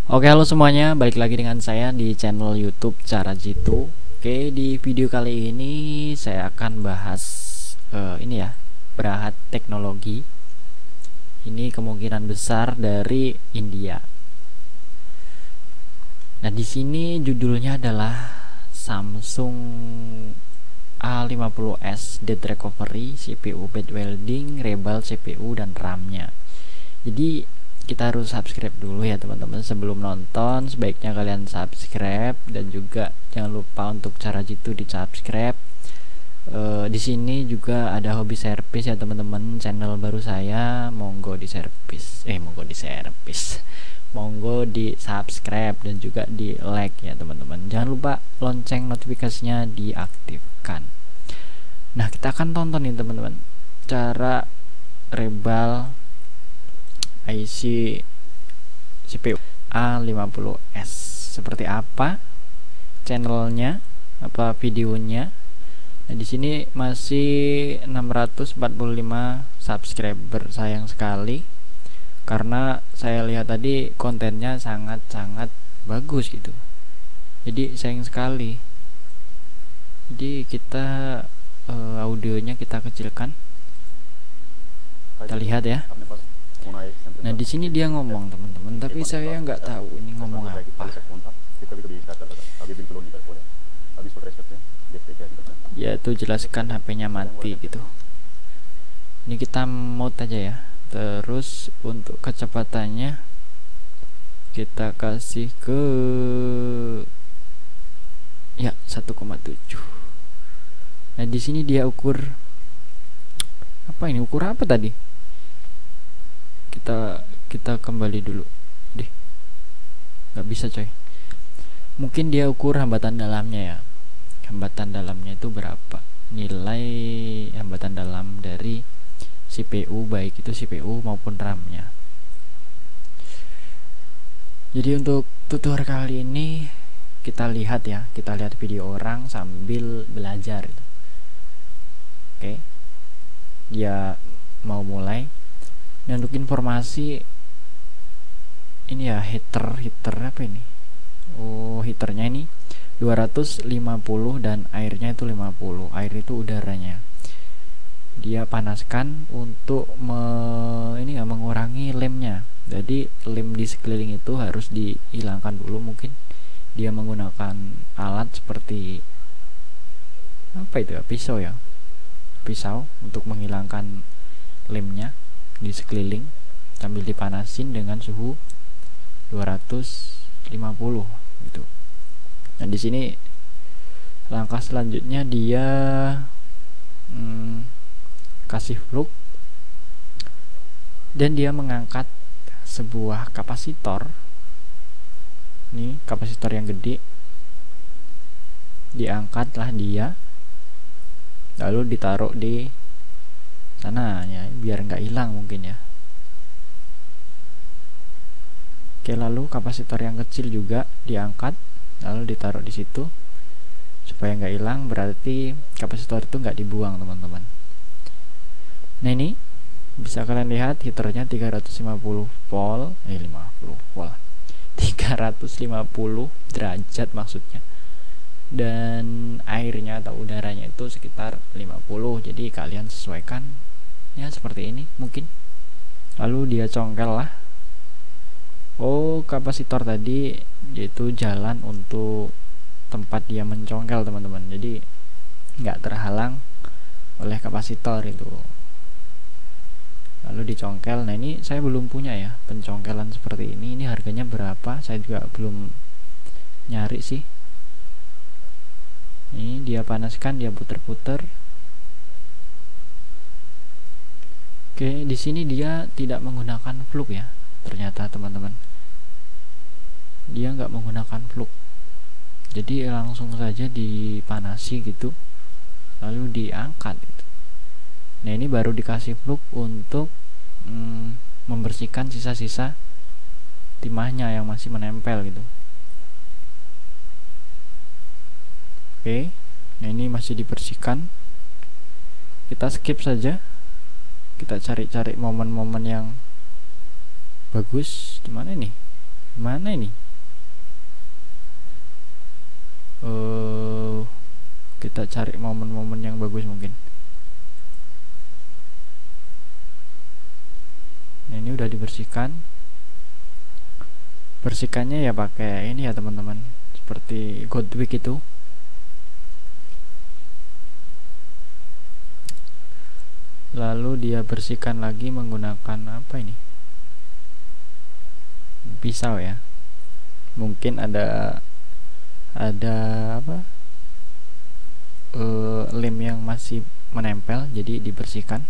Oke, halo semuanya, balik lagi dengan saya di channel YouTube Cara Jitu. Oke, di video kali ini saya akan bahas ini ya, berangkat teknologi. Ini kemungkinan besar dari India. Nah, di sini judulnya adalah Samsung A50s Dead Recovery, CPU Bad Welding, Rebel CPU dan RAM-nya. Jadi kita harus subscribe dulu ya teman-teman. Sebelum nonton sebaiknya kalian subscribe, dan juga jangan lupa untuk Cara Jitu di subscribe. Di sini juga ada hobi servis ya teman-teman, channel baru saya. Monggo di subscribe dan juga di like ya teman-teman. Jangan lupa lonceng notifikasinya diaktifkan. Nah, kita akan tonton nih teman-teman cara Rebel IC CPU A50s seperti apa, channelnya apa, videonya. Nah, di sini masih 645 subscriber, sayang sekali karena saya lihat tadi kontennya sangat-sangat bagus gitu. Jadi sayang sekali. Jadi kita audionya kita kecilkan. Kita lihat ya. Nah, di sini dia ngomong teman-teman, tapi saya nggak tahu ini ngomong apa. Yaitu jelaskan HP-nya mati gitu. Ini kita mode aja ya. Terus untuk kecepatannya kita kasih ke ya 1,7. Nah, di sini dia ukur apa ini? Ukur apa tadi? Kita kembali dulu deh, nggak bisa coy. Mungkin dia ukur hambatan dalamnya ya. Hambatan dalamnya itu berapa, nilai hambatan dalam dari CPU, baik itu CPU maupun RAM-nya. Jadi untuk tutorial kali ini kita lihat ya, kita lihat video orang sambil belajar gitu. Oke, dia mau mulai. Dan untuk informasi ini ya, heater apa ini? Oh, heaternya ini 250 dan airnya itu 50. Air itu udaranya. Dia panaskan untuk mengurangi lemnya. Jadi lem di sekeliling itu harus dihilangkan dulu. Mungkin dia menggunakan alat seperti apa itu ya? Pisau ya. Pisau untuk menghilangkan lemnya di sekeliling sambil dipanasin dengan suhu 250 gitu. Nah, di sini langkah selanjutnya dia kasih flux dan dia mengangkat sebuah kapasitor. Nih, kapasitor yang gede diangkatlah dia, lalu ditaruh di sana ya, biar nggak hilang mungkin ya. Oke, lalu kapasitor yang kecil juga diangkat lalu ditaruh di situ supaya nggak hilang. Berarti kapasitor itu nggak dibuang teman-teman. Nah, ini bisa kalian lihat heaternya 350 volt 350 derajat maksudnya, dan airnya atau udaranya itu sekitar 50. Jadi kalian sesuaikan ya seperti ini mungkin. Lalu dia congkel lah. Oh, kapasitor tadi yaitu jalan untuk tempat dia mencongkel teman-teman. Jadi nggak terhalang oleh kapasitor itu. Lalu dicongkel. Nah, ini saya belum punya ya pencongkelan seperti ini. Ini harganya berapa? Saya juga belum nyari sih. Ini dia panaskan, dia puter-puter. Oke, di sini dia tidak menggunakan flux ya. Ternyata teman-teman, dia nggak menggunakan flux. Jadi langsung saja dipanasi gitu, lalu diangkat gitu. Nah, ini baru dikasih flux untuk membersihkan sisa-sisa timahnya yang masih menempel gitu. Oke, nah ini masih dibersihkan. Kita skip saja. Kita cari-cari momen-momen yang bagus. Gimana nih? Mana ini? Kita cari momen-momen yang bagus mungkin. Nah, ini udah dibersihkan. Bersihkannya ya pakai ini ya teman-teman, seperti Godwig itu. Lalu dia bersihkan lagi menggunakan apa ini? Pisau ya. Mungkin ada apa? Lem yang masih menempel, jadi dibersihkan.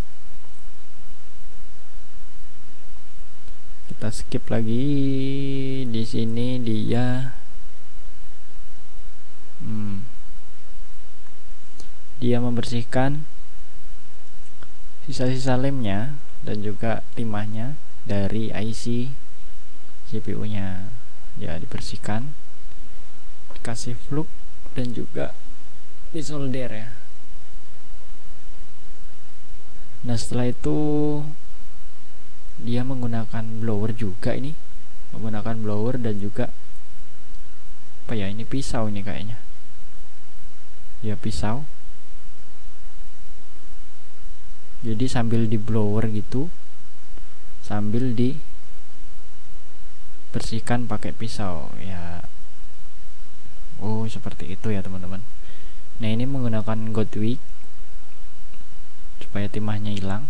Kita skip lagi. Di sini dia dia membersihkan sisa-sisa lemnya dan juga timahnya dari IC CPU nya. Dia dibersihkan, dikasih flux dan juga disolder ya. Nah, setelah itu dia menggunakan blower juga, ini menggunakan blower dan juga apa ya, ini pisau ini kayaknya ya, pisau. Jadi sambil di blower gitu, sambil dibersihkan pakai pisau ya. Oh, seperti itu ya teman-teman. Nah, ini menggunakan Godwig supaya timahnya hilang.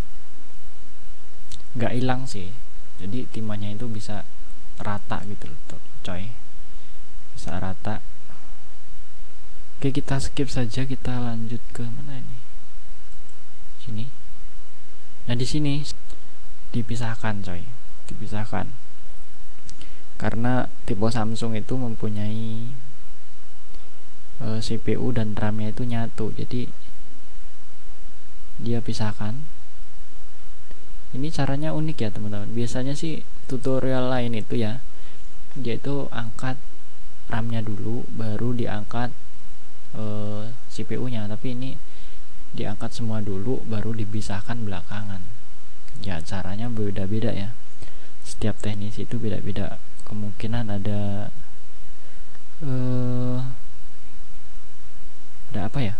Nggak hilang sih, jadi timahnya itu bisa rata gitu loh coy, bisa rata. Oke, kita skip saja, kita lanjut ke mana ini, sini. Nah, di sini dipisahkan coy, dipisahkan karena tipe Samsung itu mempunyai CPU dan RAM-nya itu nyatu, jadi dia pisahkan. Ini caranya unik ya teman-teman. Biasanya sih tutorial lain itu ya, dia itu angkat RAM-nya dulu baru diangkat CPU-nya, tapi ini diangkat semua dulu baru dipisahkan belakangan. Ya, caranya beda-beda ya. Setiap teknis itu beda-beda. Kemungkinan ada apa ya?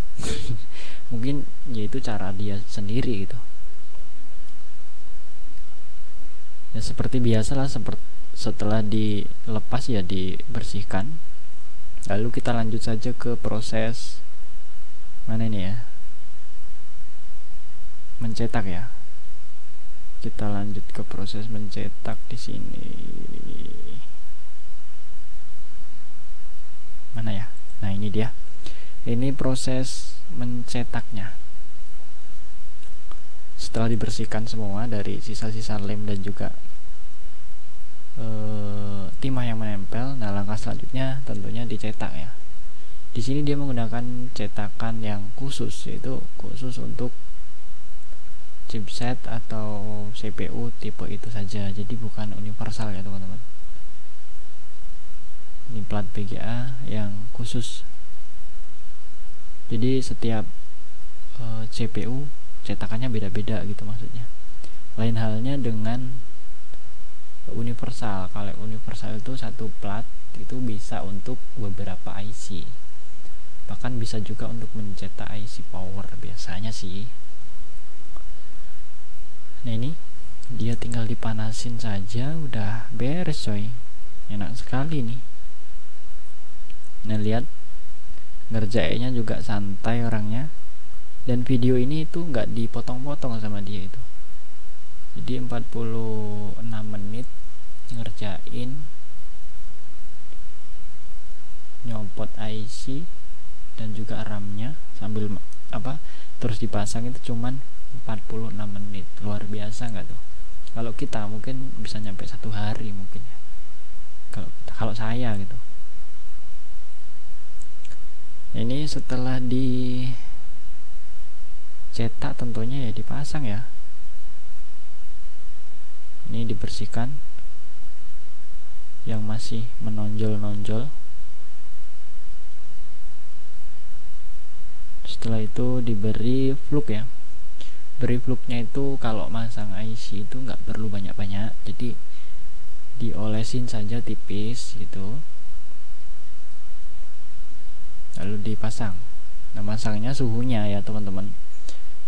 Mungkin yaitu cara dia sendiri gitu. Ya, seperti biasalah, setelah dilepas ya dibersihkan. Lalu kita lanjut saja ke proses mana ini ya, mencetak ya. Kita lanjut ke proses mencetak di sini. Mana ya? Nah, ini dia. Ini proses mencetaknya. Setelah dibersihkan semua dari sisa-sisa lem dan juga timah yang menempel, nah langkah selanjutnya tentunya dicetak ya. Di sini dia menggunakan cetakan yang khusus, yaitu khusus untuk chipset atau CPU tipe itu saja, jadi bukan universal ya teman-teman. Ini plat VGA yang khusus, jadi setiap CPU cetakannya beda-beda gitu maksudnya. Lain halnya dengan universal. Kalau universal itu satu plat itu bisa untuk beberapa IC, bahkan bisa juga untuk mencetak IC power biasanya sih. Nah, ini dia tinggal dipanasin saja udah beres coy, enak sekali nih. Nah, lihat ngerjainnya juga santai orangnya, dan video ini itu nggak dipotong-potong sama dia itu. Jadi 46 menit ngerjain nyopot IC dan juga RAM-nya sambil terus dipasang, itu cuman 46 menit. Luar biasa nggak tuh? Kalau kita mungkin bisa nyampe 1 hari mungkin ya, kalau saya gitu. Ini setelah dicetak tentunya ya dipasang ya. Ini dibersihkan yang masih menonjol-nonjol. Setelah itu diberi flux ya. Beri flux-nya itu kalau masang IC itu nggak perlu banyak-banyak, jadi diolesin saja tipis gitu, lalu dipasang. Nah, masangnya suhunya ya teman-teman.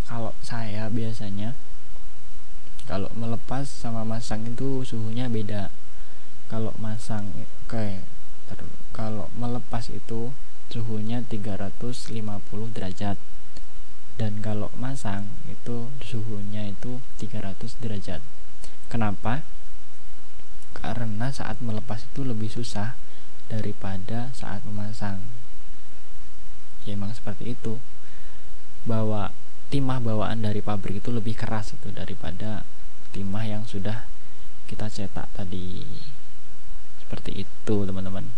Kalau saya biasanya kalau melepas sama masang itu suhunya beda. Kalau masang kalau melepas itu suhunya 350 derajat, dan kalau masang itu suhunya itu 300 derajat. Kenapa? Karena saat melepas itu lebih susah daripada saat memasang. Ya emang seperti itu. Timah bawaan dari pabrik itu lebih keras itu daripada timah yang sudah kita cetak tadi. Seperti itu teman-teman.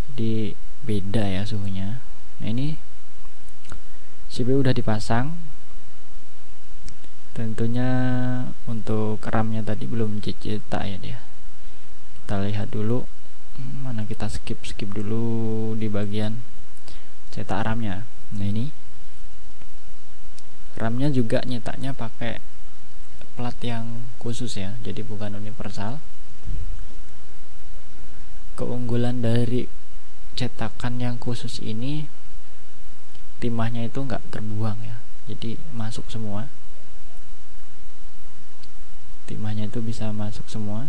Jadi beda ya suhunya. Nah, ini CPU udah dipasang. Tentunya untuk RAM-nya tadi belum dicetak ya dia. Kita lihat dulu. Mana kita skip dulu di bagian cetak RAM-nya. Nah, ini RAM-nya juga nyetaknya pakai plat yang khusus ya, jadi bukan universal. Keunggulan dari cetakan yang khusus ini, timahnya itu nggak terbuang ya, jadi masuk semua. Timahnya itu bisa masuk semua,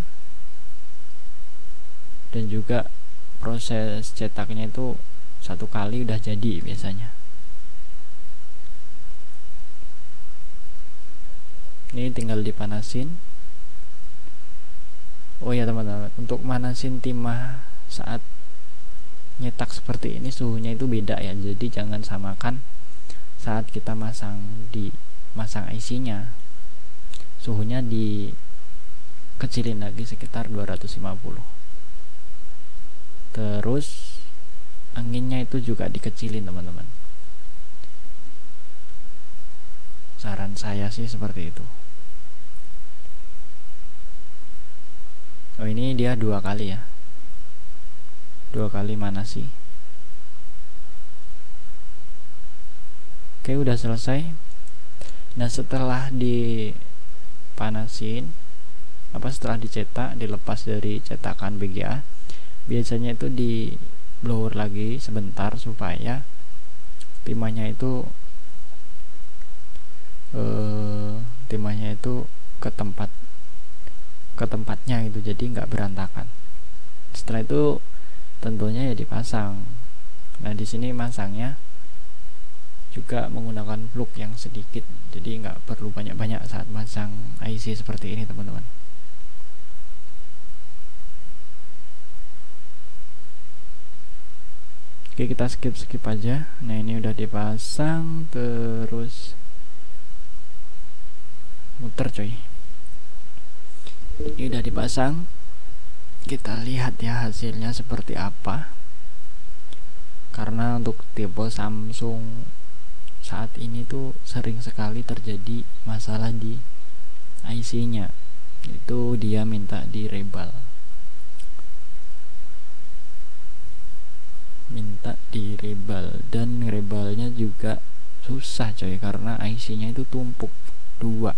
dan juga proses cetaknya itu satu kali udah jadi biasanya. Ini tinggal dipanasin. Oh ya teman-teman, untuk manasin timah saat nyetak seperti ini suhunya itu beda ya, jadi jangan samakan saat kita masang IC-nya. Suhunya dikecilin lagi sekitar 250. Terus anginnya itu juga dikecilin teman-teman. Saran saya sih seperti itu. Oh, ini dia 2 kali ya, 2 kali manasi. Oke, udah selesai. Nah, setelah dipanasin, setelah dicetak, dilepas dari cetakan BGA, biasanya itu di blower lagi sebentar supaya timahnya itu ke tempatnya gitu, jadi nggak berantakan. Setelah itu tentunya ya dipasang. Nah, di sini masangnya juga menggunakan plug yang sedikit, jadi nggak perlu banyak-banyak saat masang IC seperti ini teman-teman. Oke, kita skip aja. Nah, ini udah dipasang, terus muter coy. Ini udah dipasang, kita lihat ya hasilnya seperti apa. Karena untuk tipe Samsung saat ini tuh sering sekali terjadi masalah di IC-nya, itu dia minta direbal, dan rebalnya juga susah coy, karena IC-nya itu tumpuk 2,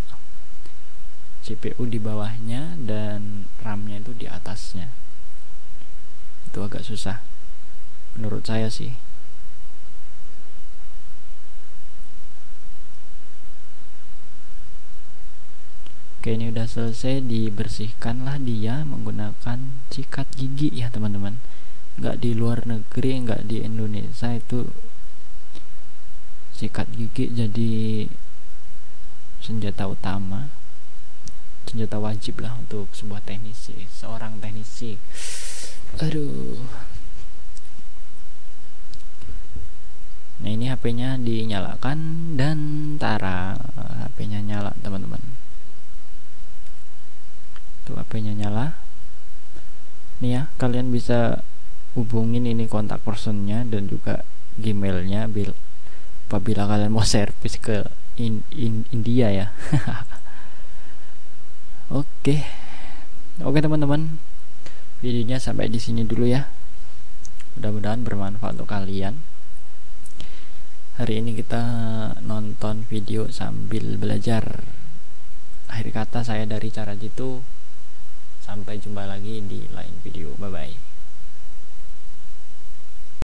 CPU di bawahnya dan RAM-nya itu di atasnya. Itu agak susah menurut saya sih. Oke, ini udah selesai. Dibersihkanlah dia menggunakan sikat gigi ya teman-teman. Nggak di luar negeri, nggak di Indonesia itu sikat gigi jadi senjata utama, senjata wajib lah untuk seorang teknisi. Aduh. Nah, ini HP-nya dinyalakan dan tara, HP-nya nyala teman-teman. Tuh, HP-nya nyala. Nih ya, kalian bisa hubungin ini kontak personnya dan juga Gmailnya apabila kalian mau servis ke India ya. Oke teman-teman, videonya sampai di sini dulu ya. Mudah-mudahan bermanfaat untuk kalian. Hari ini kita nonton video sambil belajar. Akhir kata saya dari cara jitu sampai sampai jumpa lagi di lain video. Bye bye.